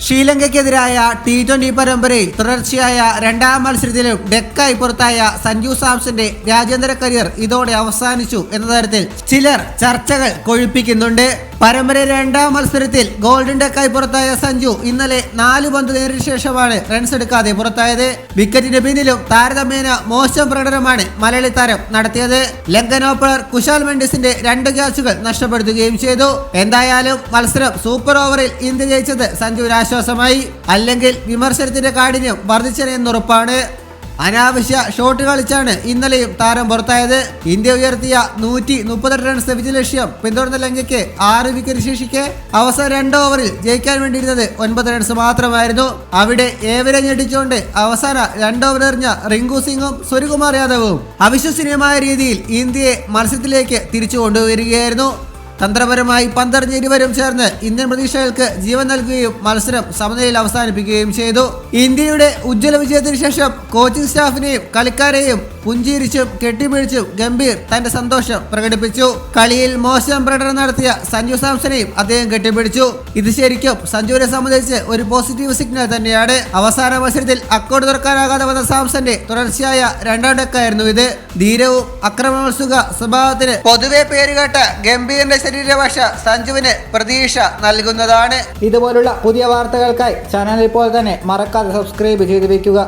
ശ്രീലങ്കയ്ക്കെതിരായ T20 പരമ്പരയിൽ തുടർച്ചയായ രണ്ടാം മത്സരത്തിലും ഡെക്കായി പുറത്തായ സഞ്ജു സാംസന്റെ രാജ്യാന്തര കരിയർ ഇതോടെ അവസാനിച്ചു എന്ന തരത്തിൽ ചിലർ ചർച്ചകൾ കൊഴുപ്പിക്കുന്നുണ്ട്. പരമ്പര രണ്ടാം മത്സരത്തിൽ ഗോൾഡൻ ഡെക്കായി പുറത്തായ സഞ്ജു ഇന്നലെ 4 പന്ത് നേരിട്ട ശേഷമാണ് റൺസ് എടുക്കാതെ പുറത്തായത്. വിക്കറ്റിന് പിന്നിലും താരതമ്യേന മോശം പ്രകടനമാണ് മലയാളി താരം നടത്തിയത്. ലങ്കൻ ഓപ്പണർ കുശാൽ മെൻഡിസിന്റെ 2 ക്യാച്ചുകൾ നഷ്ടപ്പെടുത്തുകയും ചെയ്തു. എന്തായാലും മത്സരം സൂപ്പർ ഓവറിൽ ഇന്ത്യ ജയിച്ചത് സഞ്ജുവിന് ആശ്വാസമായി. അല്ലെങ്കിൽ വിമർശനത്തിന്റെ കാഠിന്യം വർദ്ധിച്ചെന്നുറപ്പാണ്. അനാവശ്യ ഷോട്ട് കളിച്ചാണ് ഇന്നലെയും താരം പുറത്തായത്. ഇന്ത്യ ഉയർത്തിയ 138 റൺസ് വിജയലക്ഷ്യം പിന്തുടർന്ന ലങ്കയ്ക്ക് 6 വിക്കറ്റ് ശേഷിക്കെ അവസാന 2 ഓവറിൽ ജയിക്കാൻ വേണ്ടിയിരുന്നത് 9 റൺസ് മാത്രമായിരുന്നു. അവിടെ ഏവരെ ഞെട്ടിച്ചുകൊണ്ട് അവസാന 2 ഓവർ എറിഞ്ഞ റിങ്കു സിംഗും സൂര്യകുമാർ യാദവും അവിശ്വസനീയമായ രീതിയിൽ ഇന്ത്യയെ മത്സരത്തിലേക്ക് തിരിച്ചു കൊണ്ടുവരികയായിരുന്നു. തന്ത്രപരമായി പന്തെറിഞ്ഞ ഇരുവരും ചേർന്ന് ഇന്ത്യൻ പ്രതീക്ഷകൾക്ക് ജീവൻ നൽകുകയും മത്സരം സമനിലയിൽ അവസാനിപ്പിക്കുകയും ചെയ്തു. ഇന്ത്യയുടെ ഉജ്ജ്വല വിജയത്തിന് ശേഷം കോച്ചിംഗ് സ്റ്റാഫിനെയും കളിക്കാരെയും പുഞ്ചിരിച്ചും കെട്ടിപ്പിടിച്ചും ഗംഭീർ തന്റെ സന്തോഷം പ്രകടിപ്പിച്ചു. കളിയിൽ മോശം പ്രകടനം നടത്തിയ സഞ്ജു സാംസനെയും അദ്ദേഹം കെട്ടിപ്പിടിച്ചു. ഇത് ശരിക്കും സഞ്ജുവിനെ സംബന്ധിച്ച് ഒരു പോസിറ്റീവ് സിഗ്നൽ തന്നെയാണ്. അവസാന മത്സരത്തിൽ അക്കൗണ്ട് തുറക്കാനാകാതെ വന്ന സാംസന്റെ തുടർച്ചയായ 2ാം ഡെക്കായിരുന്നു ഇത്. ധീരവും ആക്രമണോത്സുക സ്വഭാവത്തിന് പൊതുവെ പേരുകേട്ട ഗംഭീറിന്റെ ശരീരഭാഷ സഞ്ജുവിന് പ്രതീക്ഷ നൽകുന്നതാണ്. ഇതുപോലുള്ള പുതിയ വാർത്തകൾക്കായി ചാനൽ ഇപ്പോൾ തന്നെ മറക്കാതെ സബ്സ്ക്രൈബ് ചെയ്ത് വെക്കുക.